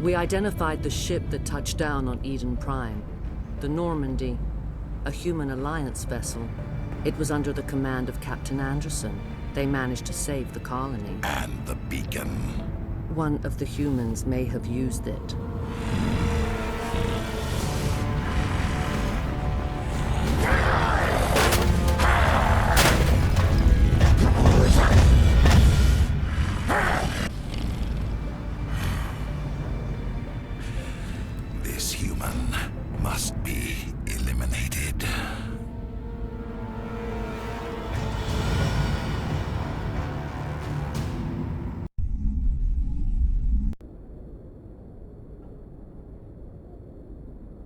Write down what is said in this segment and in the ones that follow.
We identified the ship that touched down on Eden Prime. The Normandy, a human alliance vessel. It was under the command of Captain Anderson. They managed to save the colony. And the beacon. One of the humans may have used it. This human must be eliminated.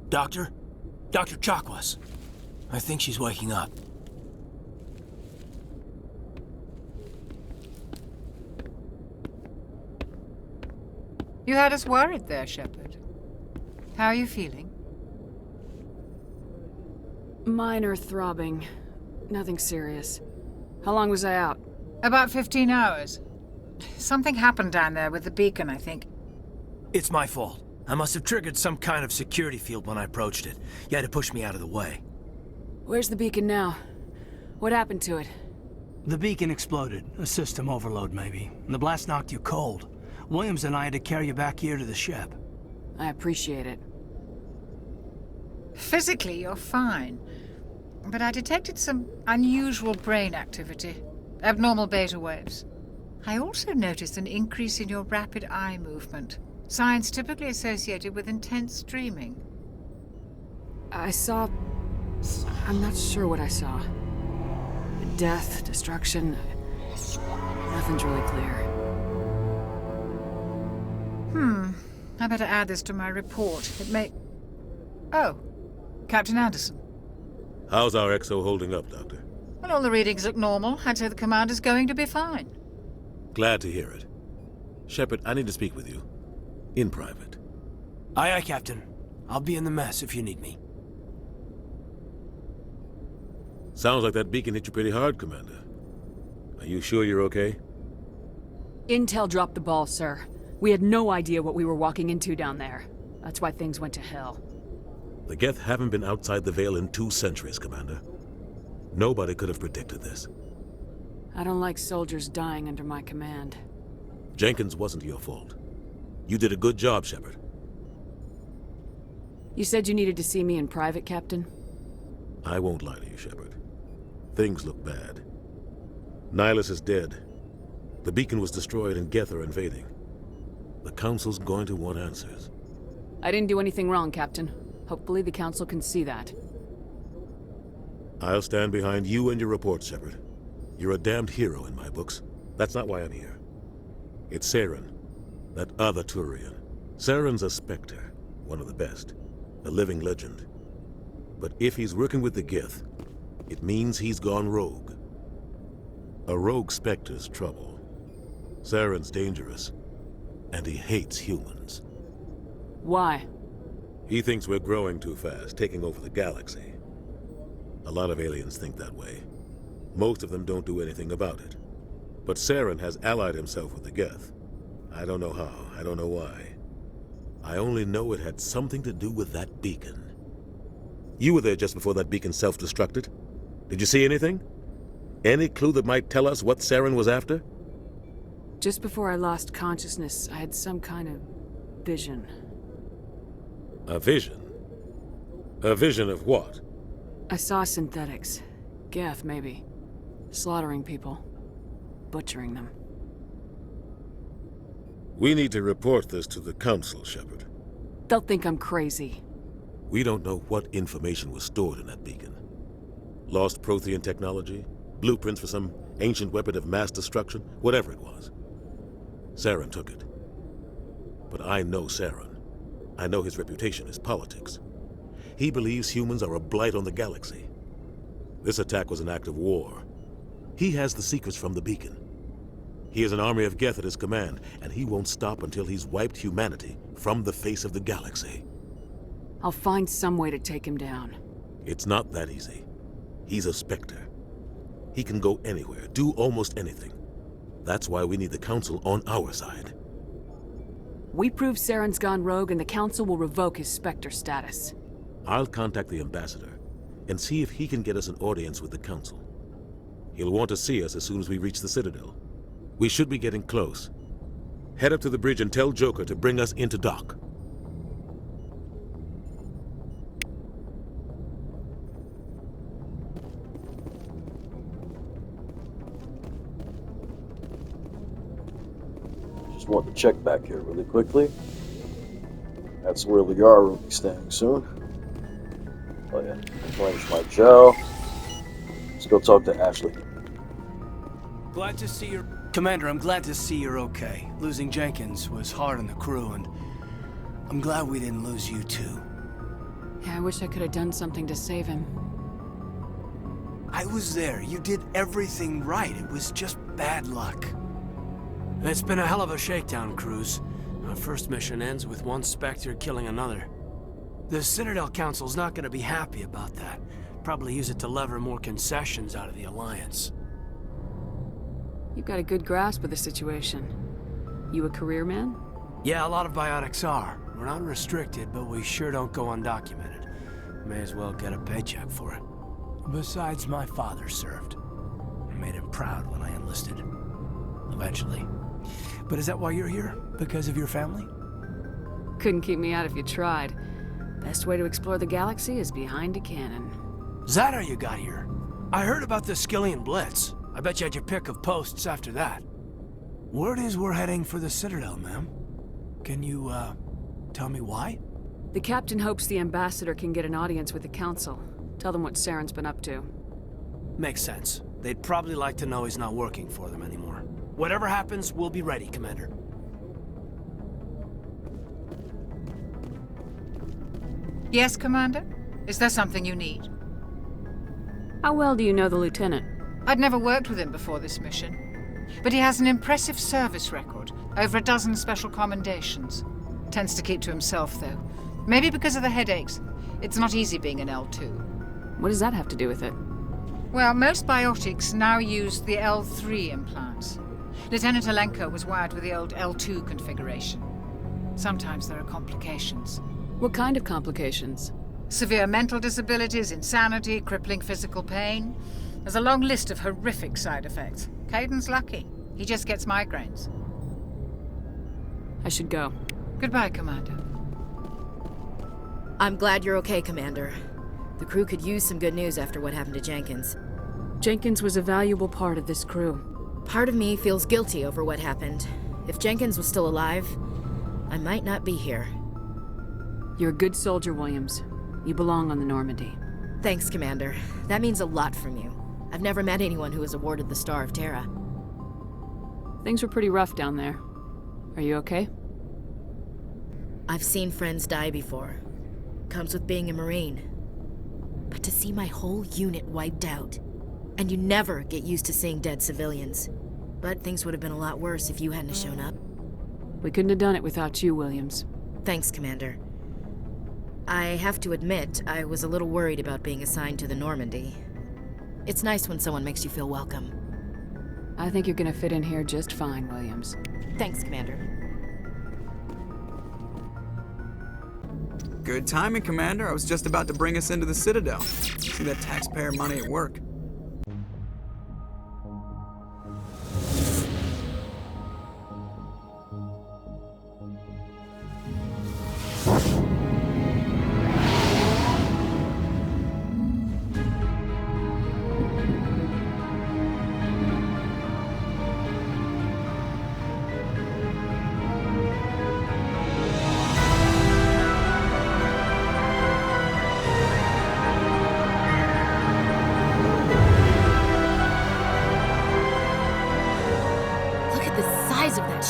Doctor? Dr. Chakwas. I think she's waking up. You had us worried there, Shepard. How are you feeling? Minor throbbing. Nothing serious. How long was I out? About 15 hours. Something happened down there with the beacon, I think. It's my fault. I must have triggered some kind of security field when I approached it. You had to push me out of the way. Where's the beacon now? What happened to it? The beacon exploded. A system overload, maybe. And the blast knocked you cold. Williams and I had to carry you back here to the ship. I appreciate it. Physically, you're fine. But I detected some unusual brain activity. Abnormal beta waves. I also noticed an increase in your rapid eye movement. Signs typically associated with intense dreaming. I saw... I'm not sure what I saw. Death, destruction... Nothing's really clear. I better add this to my report. It may... Oh, Captain Anderson. How's our XO holding up, Doctor? Well, all the readings look normal. I'd say the commander's going to be fine. Glad to hear it. Shepard, I need to speak with you. In private. Aye, aye, Captain. I'll be in the mess if you need me. Sounds like that beacon hit you pretty hard, Commander. Are you sure you're okay? Intel dropped the ball, sir. We had no idea what we were walking into down there. That's why things went to hell. The Geth haven't been outside the Veil in 2 centuries, Commander. Nobody could have predicted this. I don't like soldiers dying under my command. Jenkins wasn't your fault. You did a good job, Shepard. You said you needed to see me in private, Captain? I won't lie to you, Shepard. Things look bad. Nihilus is dead. The beacon was destroyed and Geth are invading. The Council's going to want answers. I didn't do anything wrong, Captain. Hopefully the Council can see that. I'll stand behind you and your report, Shepard. You're a damned hero in my books. That's not why I'm here. It's Saren, that other Turian. Saren's a Spectre, one of the best, a living legend. But if he's working with the Geth, it means he's gone rogue. A rogue Spectre's trouble. Saren's dangerous, and he hates humans. Why? He thinks we're growing too fast, taking over the galaxy. A lot of aliens think that way. Most of them don't do anything about it. But Saren has allied himself with the Geth. I don't know how, I don't know why. I only know it had something to do with that beacon. You were there just before that beacon self-destructed. Did you see anything? Any clue that might tell us what Saren was after? Just before I lost consciousness, I had some kind of vision. A vision? A vision of what? I saw synthetics. Geth, maybe. Slaughtering people. Butchering them. We need to report this to the Council, Shepard. They'll think I'm crazy. We don't know what information was stored in that beacon. Lost Prothean technology? Blueprints for some ancient weapon of mass destruction? Whatever it was. Saren took it. But I know Saren. I know his reputation is politics. He believes humans are a blight on the galaxy. This attack was an act of war. He has the secrets from the beacon. He has an army of Geth at his command, and he won't stop until he's wiped humanity from the face of the galaxy. I'll find some way to take him down. It's not that easy. He's a Spectre. He can go anywhere, do almost anything. That's why we need the Council on our side. We prove Saren's gone rogue and the Council will revoke his Spectre status. I'll contact the Ambassador and see if he can get us an audience with the Council. He'll want to see us as soon as we reach the Citadel. We should be getting close. Head up to the bridge and tell Joker to bring us into dock. Just want to check back here really quickly. That's where the Yara will be staying soon. Oh yeah, replenish my gel. Let's go talk to Ashley. Glad to see you. Commander, I'm glad to see you're okay. Losing Jenkins was hard on the crew, and I'm glad we didn't lose you too. Yeah, I wish I could have done something to save him. I was there. You did everything right. It was just bad luck. It's been a hell of a shakedown, Cruz. Our first mission ends with one Spectre killing another. The Citadel Council's not gonna be happy about that. Probably use it to lever more concessions out of the Alliance. You've got a good grasp of the situation. You a career man? Yeah, a lot of biotics are. We're not restricted, but we sure don't go undocumented. May as well get a paycheck for it. Besides, my father served. I made him proud when I enlisted. Eventually. But is that why you're here? Because of your family? Couldn't keep me out if you tried. Best way to explore the galaxy is behind a cannon. Is that how you got here? I heard about the Skillian Blitz. I bet you had your pick of posts after that. Word is we're heading for the Citadel, ma'am. Can you, tell me why? The captain hopes the ambassador can get an audience with the council. Tell them what Saren's been up to. Makes sense. They'd probably like to know he's not working for them anymore. Whatever happens, we'll be ready, Commander. Yes, Commander? Is there something you need? How well do you know the lieutenant? I'd never worked with him before this mission. But he has an impressive service record, over a dozen special commendations. Tends to keep to himself, though. Maybe because of the headaches. It's not easy being an L2. What does that have to do with it? Well, most biotics now use the L3 implants. Lieutenant Alenko was wired with the old L2 configuration. Sometimes there are complications. What kind of complications? Severe mental disabilities, insanity, crippling physical pain. There's a long list of horrific side effects. Caden's lucky. He just gets migraines. I should go. Goodbye, Commander. I'm glad you're okay, Commander. The crew could use some good news after what happened to Jenkins. Jenkins was a valuable part of this crew. Part of me feels guilty over what happened. If Jenkins was still alive, I might not be here. You're a good soldier, Williams. You belong on the Normandy. Thanks, Commander. That means a lot from you. I've never met anyone who was awarded the Star of Terra. Things were pretty rough down there. Are you okay? I've seen friends die before. Comes with being a Marine. But to see my whole unit wiped out, and you never get used to seeing dead civilians. But things would have been a lot worse if you hadn't shown up. We couldn't have done it without you, Williams. Thanks, Commander. I have to admit, I was a little worried about being assigned to the Normandy. It's nice when someone makes you feel welcome. I think you're gonna fit in here just fine, Williams. Thanks, Commander. Good timing, Commander. I was just about to bring us into the Citadel. See that taxpayer money at work.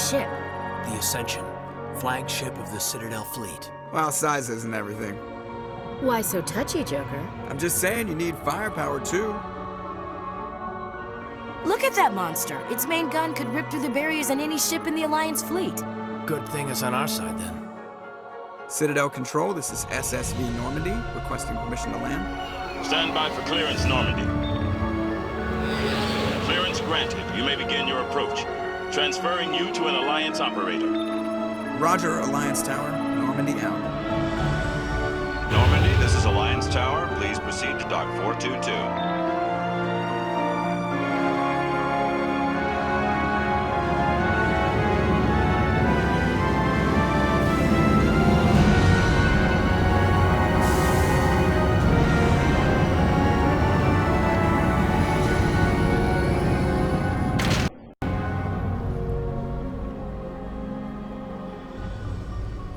Ship. The Ascension, flagship of the Citadel fleet. Well, size isn't everything. Why so touchy, Joker? I'm just saying you need firepower, too. Look at that monster. Its main gun could rip through the barriers on any ship in the Alliance fleet. Good thing it's on our side, then. Citadel Control, this is SSV Normandy, requesting permission to land. Stand by for clearance, Normandy. Clearance granted. You may begin your approach. Transferring you to an Alliance operator. Roger, Alliance Tower. Normandy out. Normandy, this is Alliance Tower. Please proceed to Dock 422.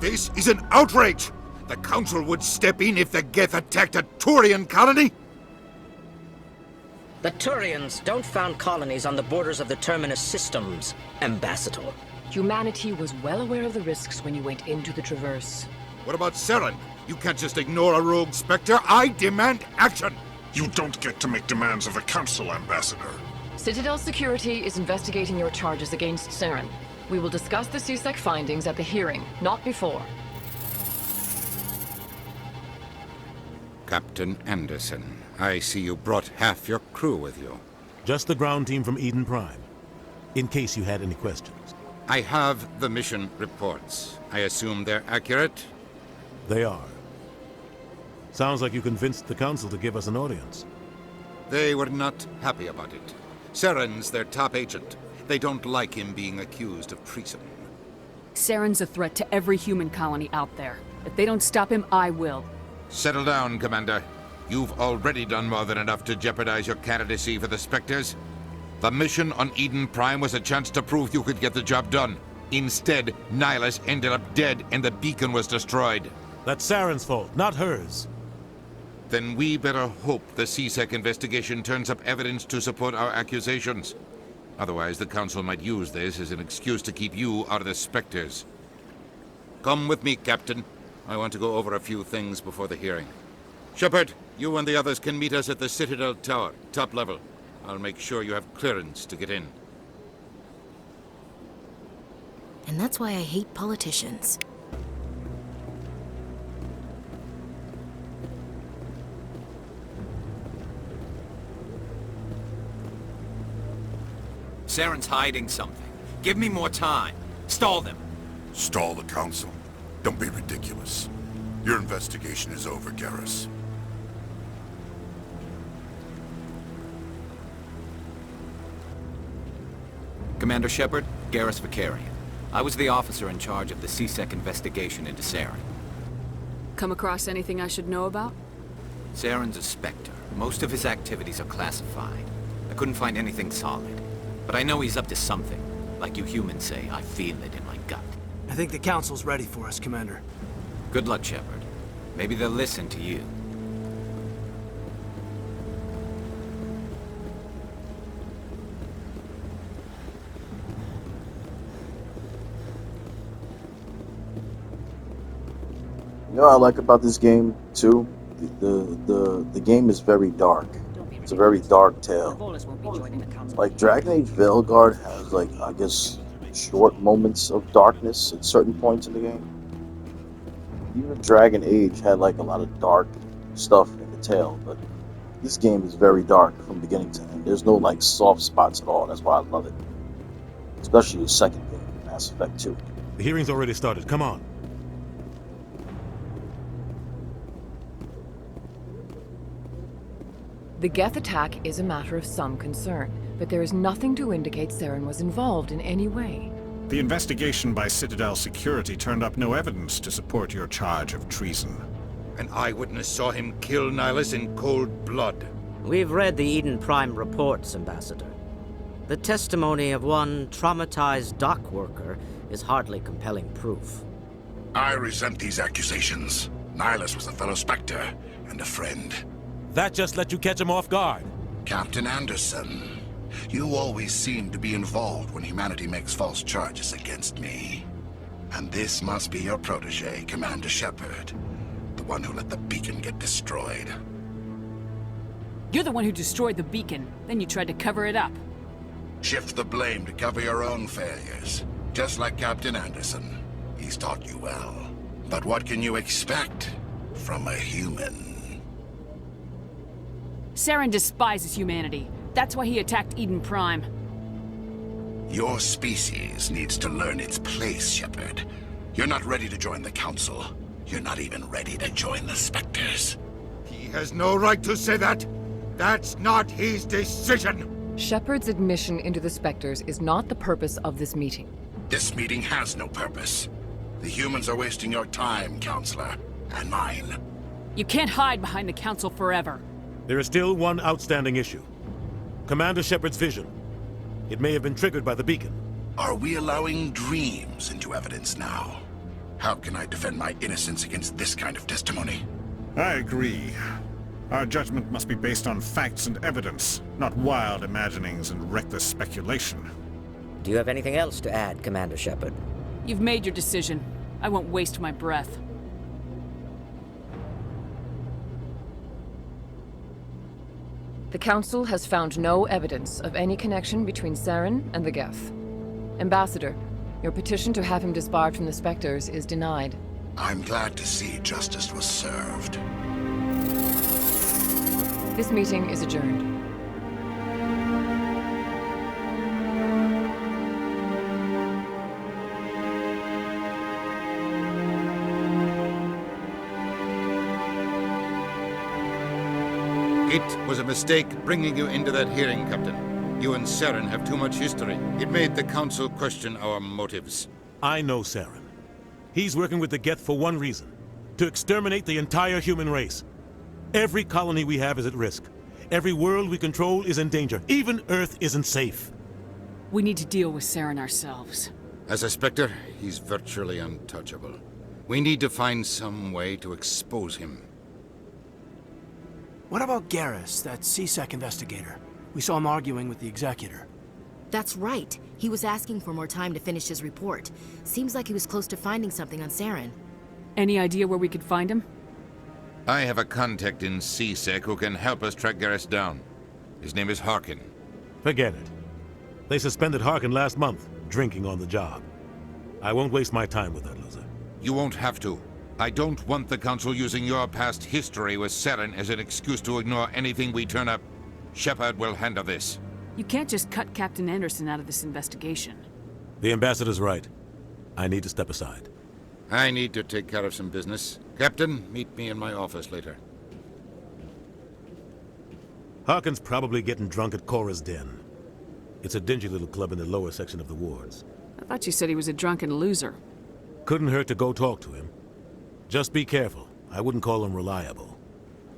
This is an outrage! The Council would step in if the Geth attacked a Turian colony? The Turians don't found colonies on the borders of the Terminus systems, Ambassador. Humanity was well aware of the risks when you went into the Traverse. What about Saren? You can't just ignore a rogue Spectre. I demand action! You don't get to make demands of the Council, Ambassador. Citadel Security is investigating your charges against Saren. We will discuss the CSEC findings at the hearing, not before. Captain Anderson, I see you brought half your crew with you. Just the ground team from Eden Prime, in case you had any questions. I have the mission reports. I assume they're accurate? They are. Sounds like you convinced the Council to give us an audience. They were not happy about it. Saren's their top agent. They don't like him being accused of treason. Saren's a threat to every human colony out there. If they don't stop him, I will. Settle down, Commander. You've already done more than enough to jeopardize your candidacy for the Spectres. The mission on Eden Prime was a chance to prove you could get the job done. Instead, Nihilus ended up dead and the beacon was destroyed. That's Saren's fault, not hers. Then we better hope the CSEC investigation turns up evidence to support our accusations. Otherwise, the Council might use this as an excuse to keep you out of the Spectres. Come with me, Captain. I want to go over a few things before the hearing. Shepard, you and the others can meet us at the Citadel Tower, top level. I'll make sure you have clearance to get in. And that's why I hate politicians. Saren's hiding something. Give me more time. Stall them. Stall the Council? Don't be ridiculous. Your investigation is over, Garrus. Commander Shepard, Garrus Vicarian. I was the officer in charge of the CSEC investigation into Saren. Come across anything I should know about? Saren's a Spectre. Most of his activities are classified. I couldn't find anything solid. But I know he's up to something. Like you humans say, I feel it in my gut. I think the Council's ready for us, Commander. Good luck, Shepard. Maybe they'll listen to you. You know what I like about this game too? The game is very dark. It's a very dark tale. Like Dragon Age Veilguard has, like, I guess, short moments of darkness at certain points in the game. Even Dragon Age had like a lot of dark stuff in the tale, but this game is very dark from beginning to end. There's no like soft spots at all. That's why I love it. Especially the second game, Mass Effect 2. The hearing's already started. Come on. The Geth attack is a matter of some concern, but there is nothing to indicate Saren was involved in any way. The investigation by Citadel Security turned up no evidence to support your charge of treason. An eyewitness saw him kill Nihilus in cold blood. We've read the Eden Prime reports, Ambassador. The testimony of one traumatized dock worker is hardly compelling proof. I resent these accusations. Nihilus was a fellow Spectre and a friend. That just let you catch him off guard. Captain Anderson, you always seem to be involved when humanity makes false charges against me. And this must be your protege, Commander Shepard, the one who let the beacon get destroyed. You're the one who destroyed the beacon, then you tried to cover it up. Shift the blame to cover your own failures, just like Captain Anderson. He's taught you well. But what can you expect from a human? Saren despises humanity. That's why he attacked Eden Prime. Your species needs to learn its place, Shepard. You're not ready to join the Council. You're not even ready to join the Spectres. He has no right to say that. That's not his decision. Shepard's admission into the Spectres is not the purpose of this meeting. This meeting has no purpose. The humans are wasting your time, Counselor, and mine. You can't hide behind the Council forever. There is still one outstanding issue. Commander Shepard's vision. It may have been triggered by the beacon. Are we allowing dreams into evidence now? How can I defend my innocence against this kind of testimony? I agree. Our judgment must be based on facts and evidence, not wild imaginings and reckless speculation. Do you have anything else to add, Commander Shepard? You've made your decision. I won't waste my breath. The Council has found no evidence of any connection between Saren and the Geth. Ambassador, your petition to have him disbarred from the Spectres is denied. I'm glad to see justice was served. This meeting is adjourned. It was a mistake bringing you into that hearing, Captain. You and Saren have too much history. It made the Council question our motives. I know Saren. He's working with the Geth for one reason. To exterminate the entire human race. Every colony we have is at risk. Every world we control is in danger. Even Earth isn't safe. We need to deal with Saren ourselves. As a Spectre, he's virtually untouchable. We need to find some way to expose him. What about Garrus, that CSEC investigator? We saw him arguing with the Executor. That's right. He was asking for more time to finish his report. Seems like he was close to finding something on Saren. Any idea where we could find him? I have a contact in CSEC who can help us track Garrus down. His name is Harkin. Forget it. They suspended Harkin last month, drinking on the job. I won't waste my time with that loser. You won't have to. I don't want the Council using your past history with Saren as an excuse to ignore anything we turn up. Shepard will handle this. You can't just cut Captain Anderson out of this investigation. The Ambassador's right. I need to step aside. I need to take care of some business. Captain, meet me in my office later. Harkin's probably getting drunk at Cora's Den. It's a dingy little club in the lower section of the wards. I thought you said he was a drunken loser. Couldn't hurt to go talk to him. Just be careful. I wouldn't call him reliable.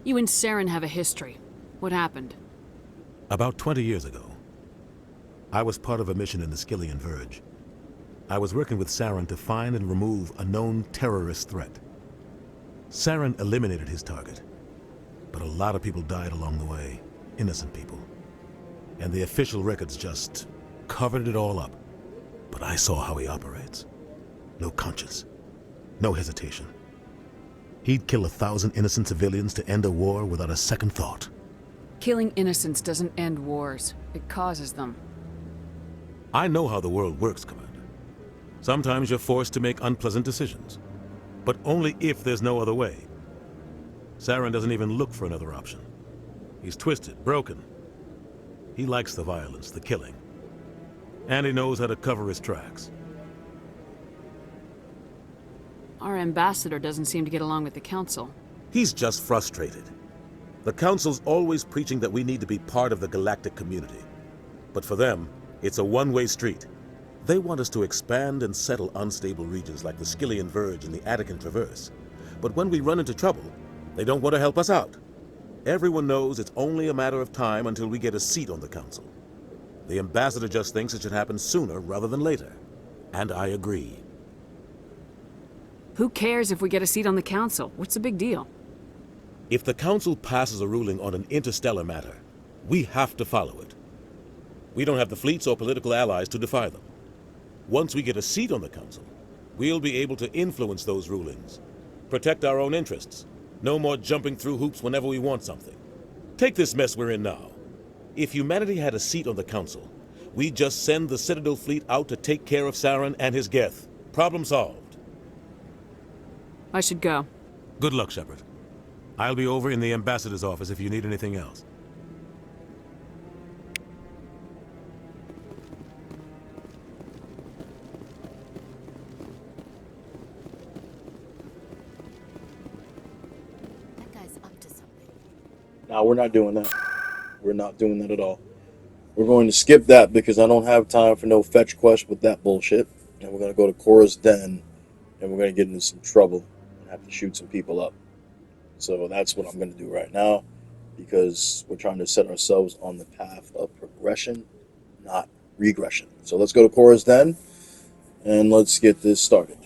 You and Saren have a history. What happened? About 20 years ago, I was part of a mission in the Skillian Verge. I was working with Saren to find and remove a known terrorist threat. Saren eliminated his target, but a lot of people died along the way, innocent people. And the official records just covered it all up. But I saw how he operates. No conscience, no hesitation. He'd kill 1,000 innocent civilians to end a war without a second thought. Killing innocents doesn't end wars. It causes them. I know how the world works, Commander. Sometimes you're forced to make unpleasant decisions, but only if there's no other way. Saren doesn't even look for another option. He's twisted, broken. He likes the violence, the killing. And he knows how to cover his tracks. Our ambassador doesn't seem to get along with the Council. He's just frustrated. The Council's always preaching that we need to be part of the galactic community. But for them, it's a one-way street. They want us to expand and settle unstable regions like the Skillian Verge and the Attican Traverse. But when we run into trouble, they don't want to help us out. Everyone knows it's only a matter of time until we get a seat on the Council. The ambassador just thinks it should happen sooner rather than later. And I agree. Who cares if we get a seat on the Council? What's the big deal? If the Council passes a ruling on an interstellar matter, we have to follow it. We don't have the fleets or political allies to defy them. Once we get a seat on the Council, we'll be able to influence those rulings, protect our own interests. No more jumping through hoops whenever we want something. Take this mess we're in now. If humanity had a seat on the Council, we'd just send the Citadel fleet out to take care of Saren and his Geth. Problem solved. I should go. Good luck, Shepard. I'll be over in the ambassador's office if you need anything else. Now, we're not doing that. We're not doing that at all. We're going to skip that because I don't have time for no fetch quest with that bullshit. And we're going to go to Cora's Den, and we're going to get into some trouble and have to shoot some people up. So that's what I'm going to do right now, because we're trying to set ourselves on the path of progression, not regression. So let's go to Cora's Den, and let's get this started.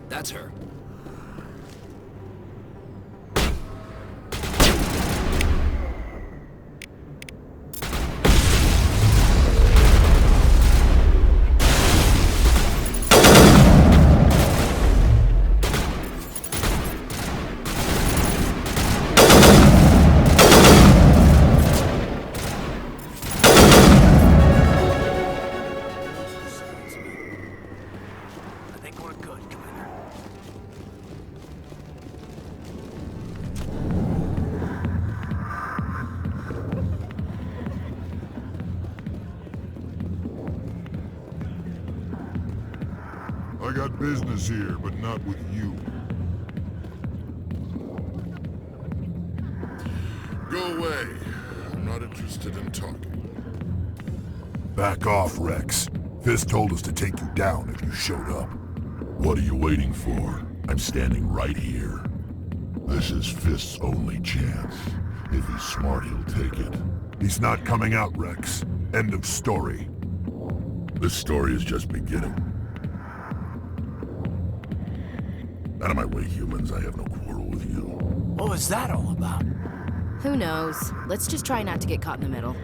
That's her. I got business here, but not with you. Go away. I'm not interested in talking. Back off, Rex. Fist told us to take you down if you showed up. What are you waiting for? I'm standing right here. This is Fist's only chance. If he's smart, he'll take it. He's not coming out, Rex. End of story. This story is just beginning. Out of my way, humans. I have no quarrel with you. What was that all about? Who knows? Let's just try not to get caught in the middle.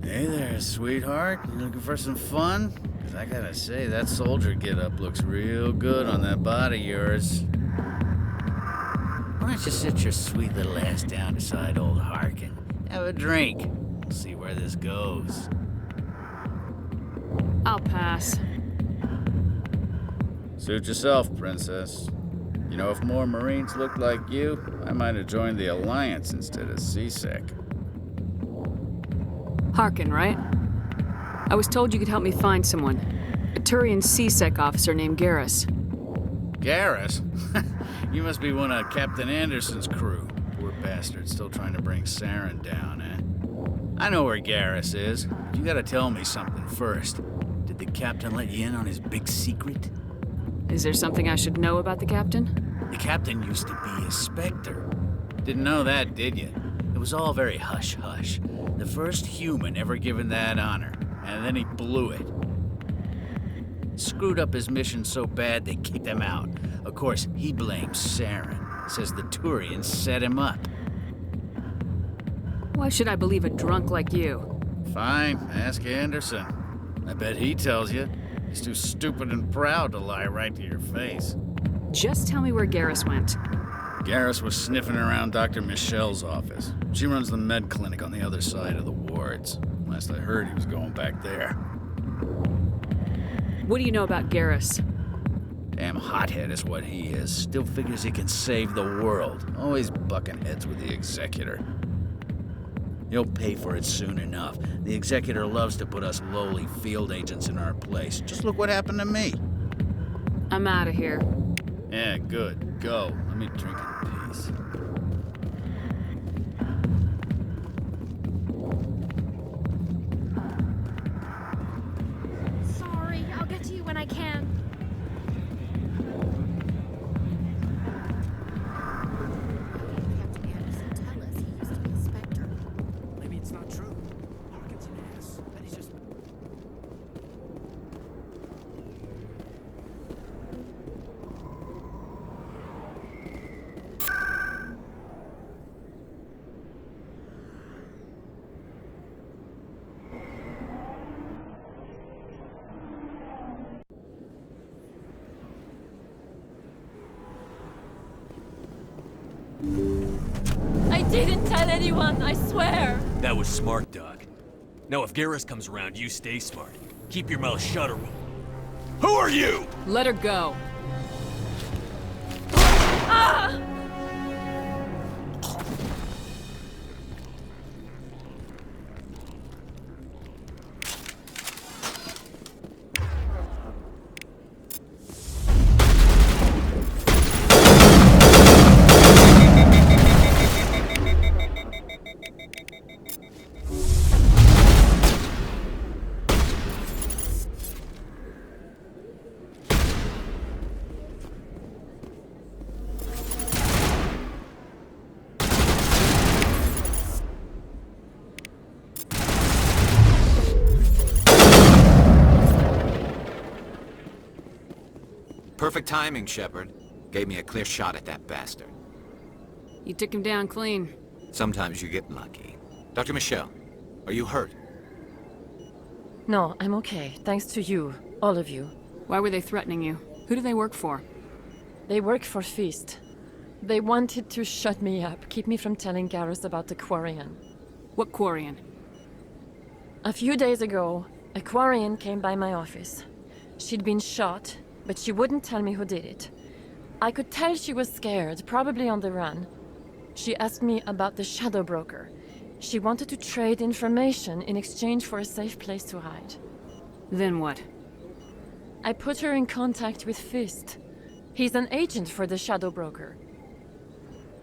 Hey there, sweetheart. You looking for some fun? 'Cause I gotta say, that soldier getup looks real good on that body of yours. Why don't you sit your sweet little ass down beside old Harkin? Have a drink. We'll see where this goes. I'll pass. Suit yourself, princess. You know, if more Marines looked like you, I might have joined the Alliance instead of CSEC. Harkin, right? I was told you could help me find someone. A Turian CSEC officer named Garrus. Garrus? You must be one of Captain Anderson's crew. Poor bastard, still trying to bring Saren down, eh? I know where Garrus is. You gotta tell me something first. Did the captain let you in on his big secret? Is there something I should know about the captain? The captain used to be a Spectre. Didn't know that, did you? It was all very hush-hush. The first human ever given that honor, and then he blew it. Screwed up his mission so bad they kicked him out. Of course, he blames Saren. Says the Turians set him up. Why should I believe a drunk like you? Fine, ask Anderson. I bet he tells you. He's too stupid and proud to lie right to your face. Just tell me where Garrus went. Garrus was sniffing around Dr. Michelle's office. She runs the med clinic on the other side of the wards. Last I heard, he was going back there. What do you know about Garrus? Damn hothead is what he is. Still figures he can save the world. Always bucking heads with the Executor. He'll pay for it soon enough. The Executor loves to put us lowly field agents in our place. Just look what happened to me. I'm out of here. Yeah, good. Go. Let me drink in peace. Sorry, I'll get to you when I can. Captain Anderson, tell us he used to be a Spectre. Maybe it's not true. Harkin's an ass. And he's just... I didn't tell anyone, I swear. That was smart, Doc. Now if Garrus comes around, you stay smart. Keep your mouth shut or... Who are you? Let her go. Ah! Perfect timing, Shepard. Gave me a clear shot at that bastard. You took him down clean. Sometimes you get lucky. Dr. Michelle, are you hurt? No, I'm okay. Thanks to you. All of you. Why were they threatening you? Who do they work for? They work for Feast. They wanted to shut me up, keep me from telling Garrus about the Quarian. What Quarian? A few days ago, a Quarian came by my office. She'd been shot, but she wouldn't tell me who did it. I could tell she was scared, probably on the run. She asked me about the Shadow Broker. She wanted to trade information in exchange for a safe place to hide. Then what? I put her in contact with Fist. He's an agent for the Shadow Broker.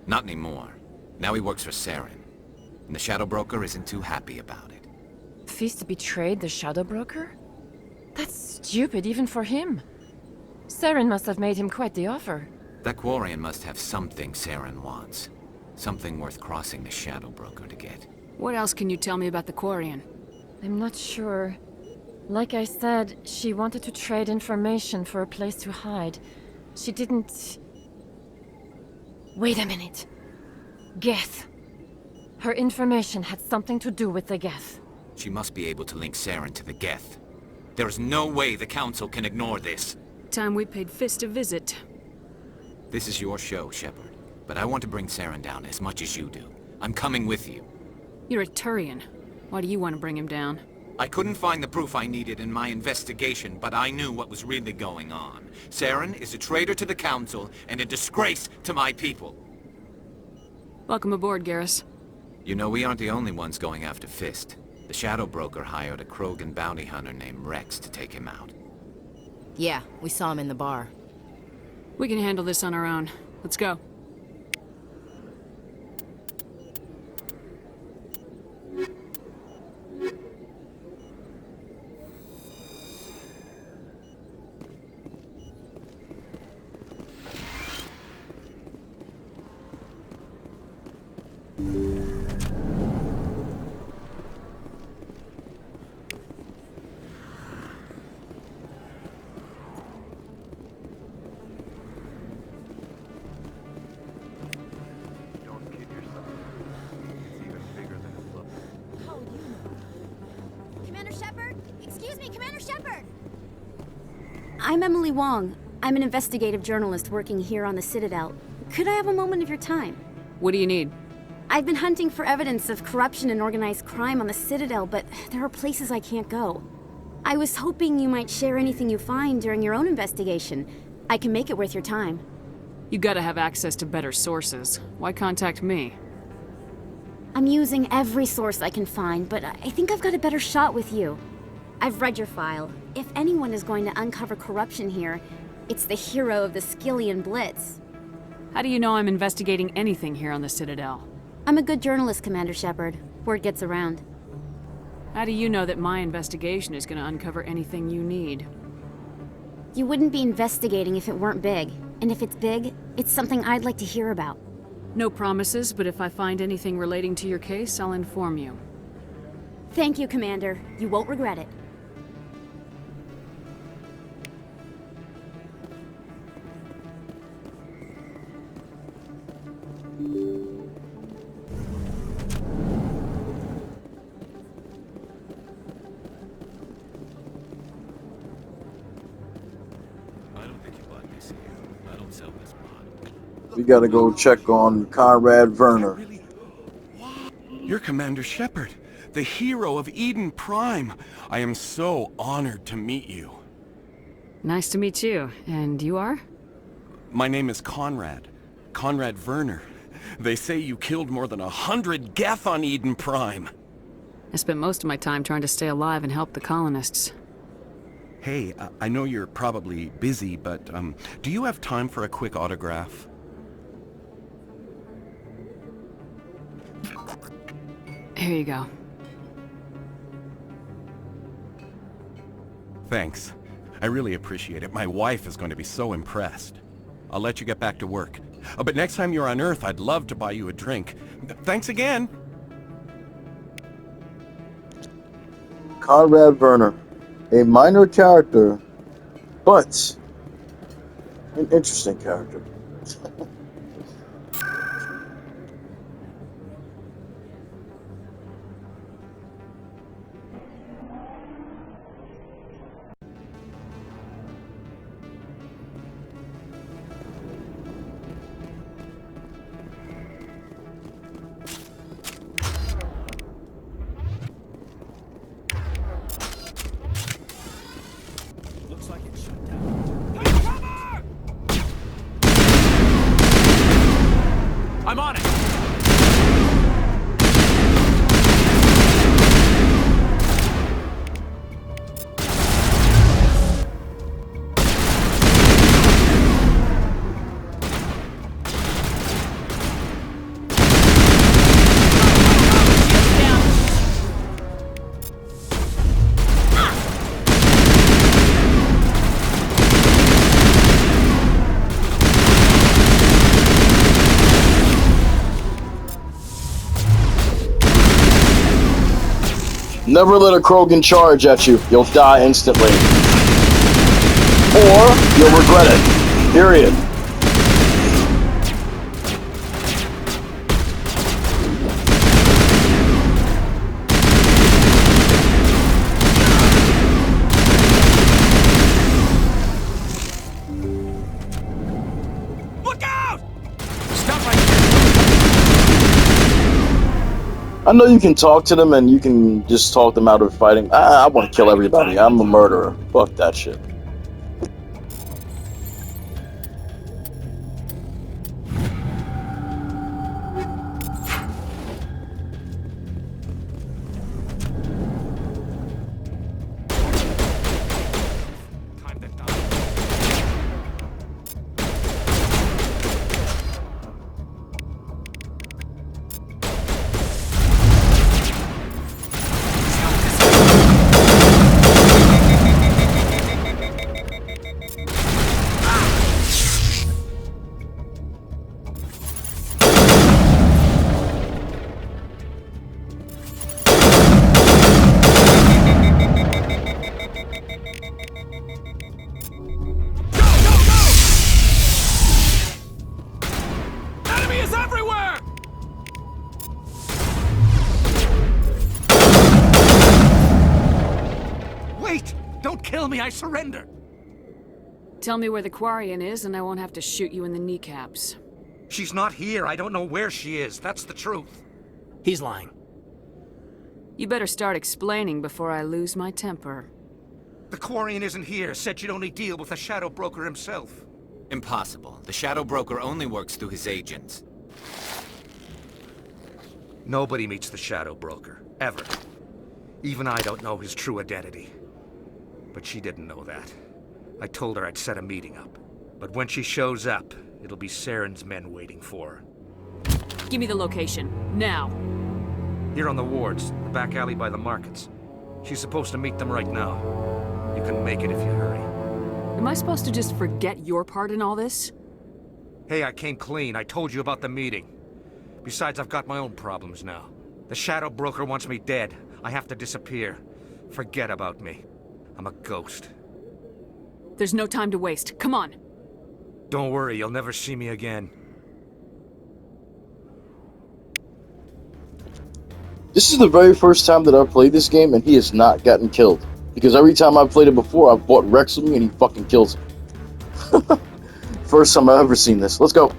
Not anymore. Now he works for Saren. And the Shadow Broker isn't too happy about it. Fist betrayed the Shadow Broker? That's stupid even for him. Saren must have made him quite the offer. That Quarian must have something Saren wants. Something worth crossing the Shadow Broker to get. What else can you tell me about the Quarian? I'm not sure. Like I said, she wanted to trade information for a place to hide. She didn't... Wait a minute. Geth. Her information had something to do with the Geth. She must be able to link Saren to the Geth. There is no way the Council can ignore this. Time we paid Fist a visit. This is your show, Shepard. But I want to bring Saren down as much as you do. I'm coming with you. You're a Turian. Why do you want to bring him down? I couldn't find the proof I needed in my investigation, but I knew what was really going on. Saren is a traitor to the Council and a disgrace to my people. Welcome aboard, Garrus. You know, we aren't the only ones going after Fist. The Shadow Broker hired a Krogan bounty hunter named Rex to take him out. Yeah, we saw him in the bar. We can handle this on our own. Let's go. Commander Shepard? Excuse me, Commander Shepard! I'm Emily Wong. I'm an investigative journalist working here on the Citadel. Could I have a moment of your time? What do you need? I've been hunting for evidence of corruption and organized crime on the Citadel, but there are places I can't go. I was hoping you might share anything you find during your own investigation. I can make it worth your time. You gotta have access to better sources. Why contact me? I'm using every source I can find, but I think I've got a better shot with you. I've read your file. If anyone is going to uncover corruption here, it's the hero of the Skillian Blitz. How do you know I'm investigating anything here on the Citadel? I'm a good journalist, Commander Shepard. Word gets around. How do you know that my investigation is gonna uncover anything you need? You wouldn't be investigating if it weren't big. And if it's big, it's something I'd like to hear about. No promises, but if I find anything relating to your case, I'll inform you. Thank you, Commander. You won't regret it. We gotta go check on Conrad Werner. You're Commander Shepard, the hero of Eden Prime. I am so honored to meet you. Nice to meet you. And you are? My name is Conrad. Conrad Werner. They say you killed more than 100 Geth on Eden Prime. I spent most of my time trying to stay alive and help the colonists. Hey, I know you're probably busy, but do you have time for a quick autograph? Here you go. Thanks. I really appreciate it. My wife is going to be so impressed. I'll let you get back to work. But next time you're on Earth, I'd love to buy you a drink. Thanks again. Conrad Werner, a minor character, but An interesting character. Looks like it's shut down. I'm on it! Never let a Krogan charge at you. You'll die instantly. Or you'll regret it. Period. Look out! I know you can talk to them and you can just talk them out of fighting. I want to kill everybody. I'm a murderer. Fuck that shit. Kill me, I surrender! Tell me where the Quarian is and I won't have to shoot you in the kneecaps. She's not here. I don't know where she is. That's the truth. He's lying. You better start explaining before I lose my temper. The Quarian isn't here. Said you'd only deal with the Shadow Broker himself. Impossible. The Shadow Broker only works through his agents. Nobody meets the Shadow Broker. Ever. Even I don't know his true identity. But she didn't know that. I told her I'd set a meeting up. But when she shows up, it'll be Saren's men waiting for her. Give me the location. Now. Here on the wards, the back alley by the markets. She's supposed to meet them right now. You can make it if you hurry. Am I supposed to just forget your part in all this? Hey, I came clean. I told you about the meeting. Besides, I've got my own problems now. The Shadow Broker wants me dead. I have to disappear. Forget about me. I'm a ghost. There's no time to waste. Come on. Don't worry, you'll never see me again. This is the very first time that I've played this game and he has not gotten killed. Because every time I've played it before, I've bought Rex with me and he fucking kills him. First time I've ever seen this. Let's go.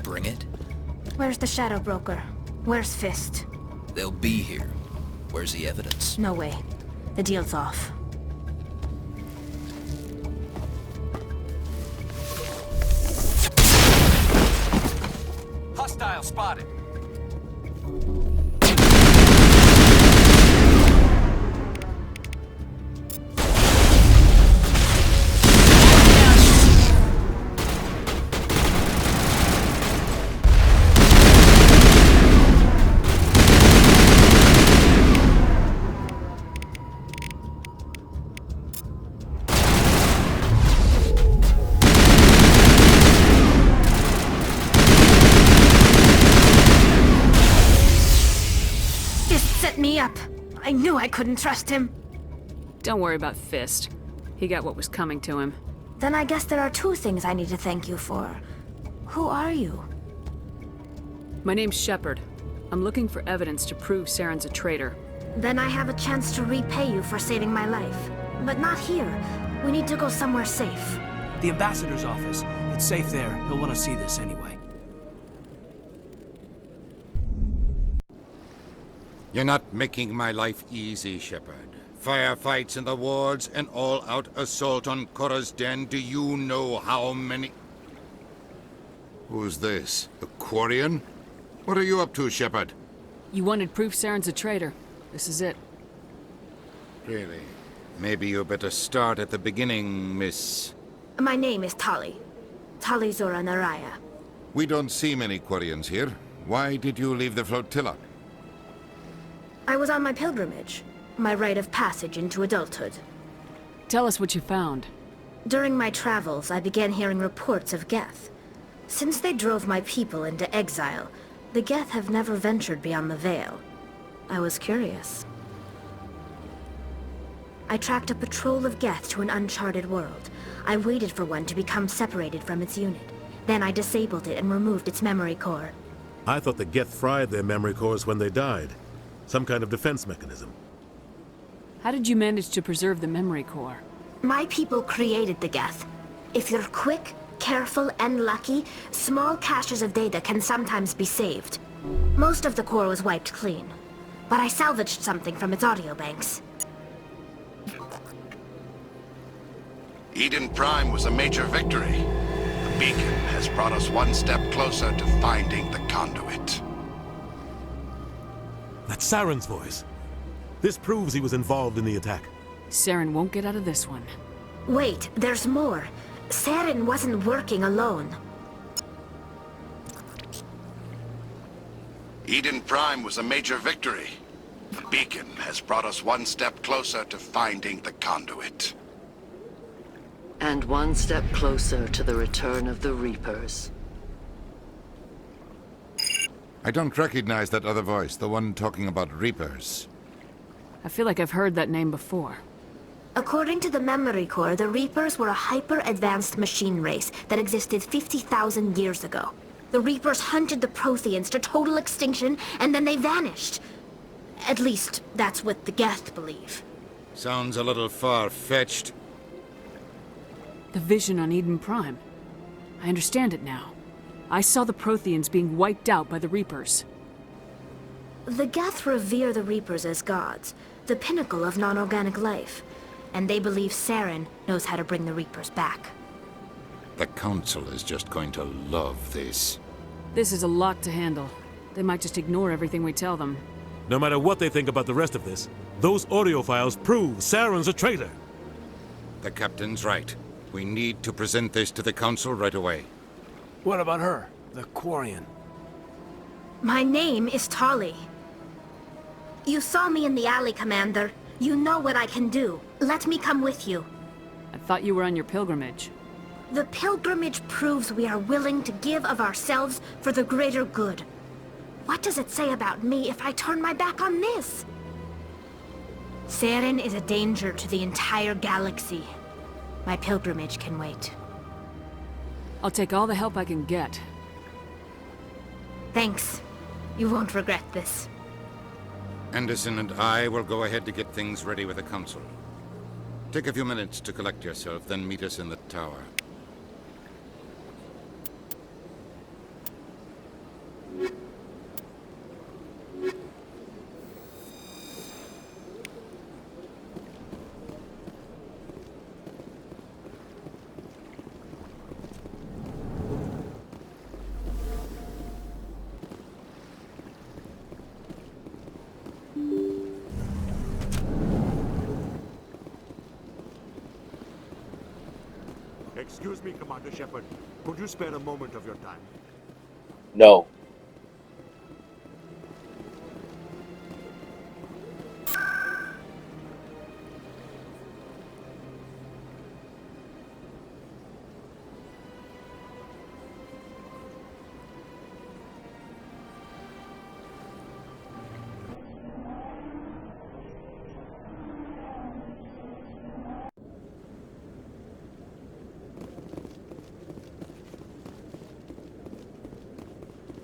bring it? Where's the Shadow Broker? Where's Fist? They'll be here. Where's the evidence? No way. The deal's off. Hostile spotted. Me up. I knew I couldn't trust him. Don't worry about Fist. He got what was coming to him. Then I guess there are two things I need to thank you for. Who are you? My name's Shepard. I'm looking for evidence to prove Saren's a traitor. Then I have a chance to repay you for saving my life. But not here. We need to go somewhere safe. The ambassador's office. It's safe there. He'll want to see this anyway. You're not making my life easy, Shepard. Firefights in the wards, an all-out assault on Korra's den. Do you know how many... Who's this? A Quarian? What are you up to, Shepard? You wanted proof Saren's a traitor. This is it. Really? Maybe you better start at the beginning, Miss... My name is Tali. Tali Zora Naraya. We don't see many Quarians here. Why did you leave the flotilla? I was on my pilgrimage. My rite of passage into adulthood. Tell us what you found. During my travels, I began hearing reports of Geth. Since they drove my people into exile, the Geth have never ventured beyond the Veil. I was curious. I tracked a patrol of Geth to an uncharted world. I waited for one to become separated from its unit. Then I disabled it and removed its memory core. I thought the Geth fried their memory cores when they died. Some kind of defense mechanism. How did you manage to preserve the memory core? My people created the Geth. If you're quick, careful, and lucky, small caches of data can sometimes be saved. Most of the core was wiped clean, but I salvaged something from its audio banks. Eden Prime was a major victory. The beacon has brought us one step closer to finding the conduit. That's Saren's voice. This proves he was involved in the attack. Saren won't get out of this one. Wait, there's more. Saren wasn't working alone. Eden Prime was a major victory. The beacon has brought us one step closer to finding the conduit. And one step closer to the return of the Reapers. I don't recognize that other voice, the one talking about Reapers. I feel like I've heard that name before. According to the memory core, the Reapers were a hyper-advanced machine race that existed 50,000 years ago. The Reapers hunted the Protheans to total extinction, and then they vanished. At least, that's what the Geth believe. Sounds a little far-fetched. The vision on Eden Prime. I understand it now. I saw the Protheans being wiped out by the Reapers. The Geth revere the Reapers as gods, the pinnacle of non-organic life. And they believe Saren knows how to bring the Reapers back. The Council is just going to love this. This is a lot to handle. They might just ignore everything we tell them. No matter what they think about the rest of this, those audio files prove Saren's a traitor. The Captain's right. We need to present this to the Council right away. What about her, the Quarian? My name is Tali. You saw me in the alley, Commander. You know what I can do. Let me come with you. I thought you were on your pilgrimage. The pilgrimage proves we are willing to give of ourselves for the greater good. What does it say about me if I turn my back on this? Saren is a danger to the entire galaxy. My pilgrimage can wait. I'll take all the help I can get. Thanks. You won't regret this. Anderson and I will go ahead to get things ready with the Council. Take a few minutes to collect yourself, then meet us in the tower. Excuse me, Commander Shepard. Could you spare a moment of your time? No.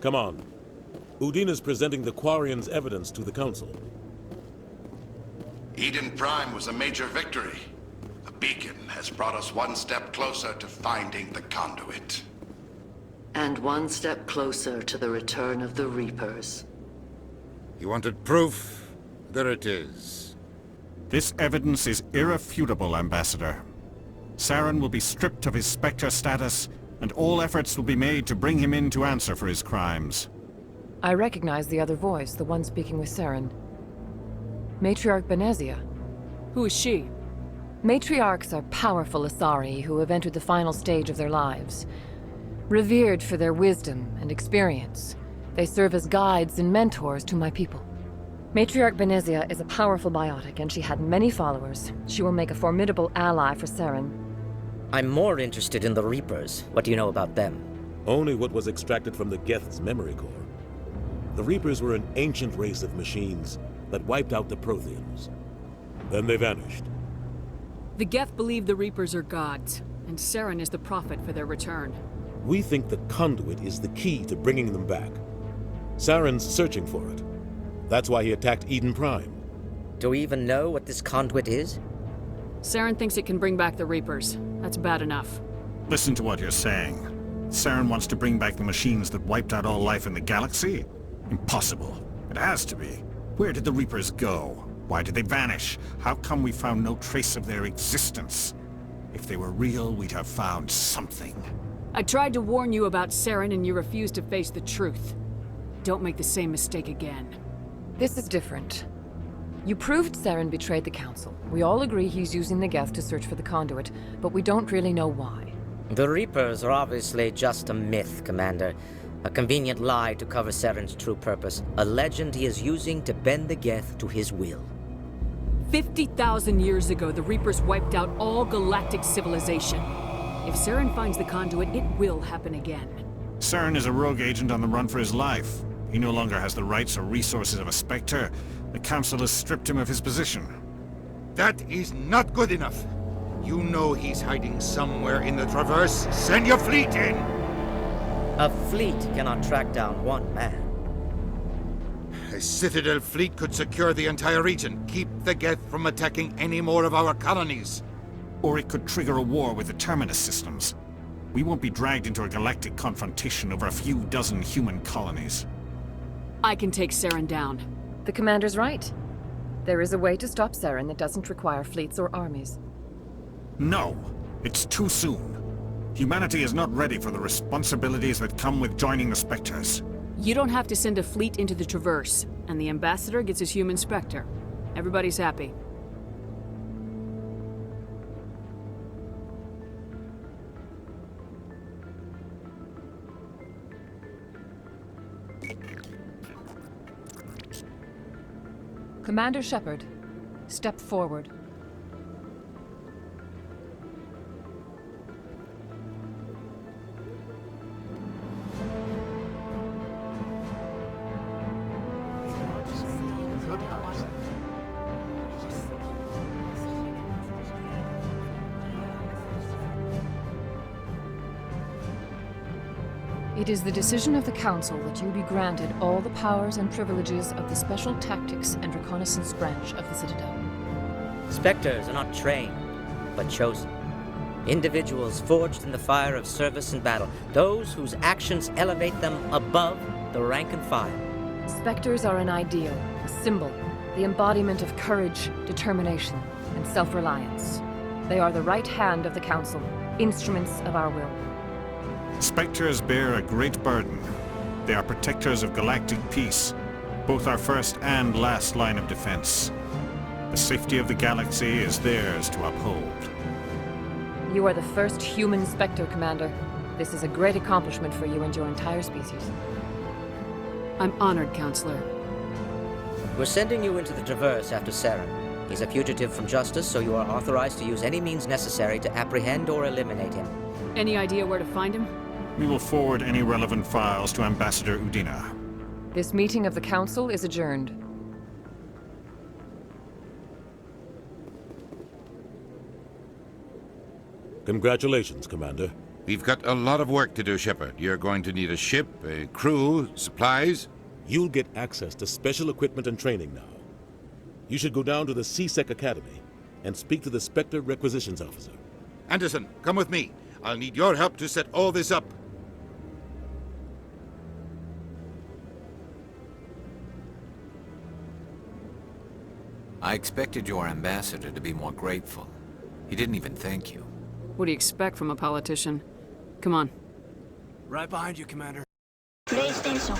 Come on. Udina's presenting the Quarians' evidence to the Council. Eden Prime was a major victory. The beacon has brought us one step closer to finding the conduit. And one step closer to the return of the Reapers. You wanted proof? There it is. This evidence is irrefutable, Ambassador. Saren will be stripped of his Spectre status, and all efforts will be made to bring him in to answer for his crimes. I recognize the other voice, the one speaking with Saren. Matriarch Benezia. Who is she? Matriarchs are powerful Asari who have entered the final stage of their lives. Revered for their wisdom and experience, they serve as guides and mentors to my people. Matriarch Benezia is a powerful biotic, and she had many followers. She will make a formidable ally for Saren. I'm more interested in the Reapers. What do you know about them? Only what was extracted from the Geth's memory core. The Reapers were an ancient race of machines that wiped out the Protheans. Then they vanished. The Geth believe the Reapers are gods, and Saren is the prophet for their return. We think the conduit is the key to bringing them back. Saren's searching for it. That's why he attacked Eden Prime. Do we even know what this conduit is? Saren thinks it can bring back the Reapers. That's bad enough. Listen to what you're saying. Saren wants to bring back the machines that wiped out all life in the galaxy? Impossible. It has to be. Where did the Reapers go? Why did they vanish? How come we found no trace of their existence? If they were real, we'd have found something. I tried to warn you about Saren and you refused to face the truth. Don't make the same mistake again. This is different. You proved Saren betrayed the Council. We all agree he's using the Geth to search for the conduit, but we don't really know why. The Reapers are obviously just a myth, Commander. A convenient lie to cover Saren's true purpose. A legend he is using to bend the Geth to his will. 50,000 years ago, the Reapers wiped out all galactic civilization. If Saren finds the conduit, it will happen again. Saren is a rogue agent on the run for his life. He no longer has the rights or resources of a Spectre. The Council has stripped him of his position. That is not good enough. You know he's hiding somewhere in the Traverse. Send your fleet in! A fleet cannot track down one man. A Citadel fleet could secure the entire region, keep the Geth from attacking any more of our colonies. Or it could trigger a war with the Terminus systems. We won't be dragged into a galactic confrontation over a few dozen human colonies. I can take Saren down. The Commander's right. There is a way to stop Saren that doesn't require fleets or armies. No, it's too soon. Humanity is not ready for the responsibilities that come with joining the Spectres. You don't have to send a fleet into the Traverse, and the Ambassador gets his human Spectre. Everybody's happy. Commander Shepard, step forward. It is the decision of the Council that you be granted all the powers and privileges of the Special Tactics and Reconnaissance branch of the Citadel. Spectres are not trained, but chosen. Individuals forged in the fire of service and battle. Those whose actions elevate them above the rank and file. Spectres are an ideal, a symbol, the embodiment of courage, determination, and self-reliance. They are the right hand of the Council, instruments of our will. Spectres bear a great burden. They are protectors of galactic peace, both our first and last line of defense. The safety of the galaxy is theirs to uphold. You are the first human Spectre, Commander. This is a great accomplishment for you and your entire species. I'm honored, Counselor. We're sending you into the Traverse after Saren. He's a fugitive from justice, so you are authorized to use any means necessary to apprehend or eliminate him. Any idea where to find him? We will forward any relevant files to Ambassador Udina. This meeting of the Council is adjourned. Congratulations, Commander. We've got a lot of work to do, Shepard. You're going to need a ship, a crew, supplies. You'll get access to special equipment and training now. You should go down to the CSEC Academy and speak to the Spectre Requisitions Officer. Anderson, come with me. I'll need your help to set all this up. I expected your ambassador to be more grateful. He didn't even thank you. What do you expect from a politician? Come on. Right behind you, Commander. PlayStation.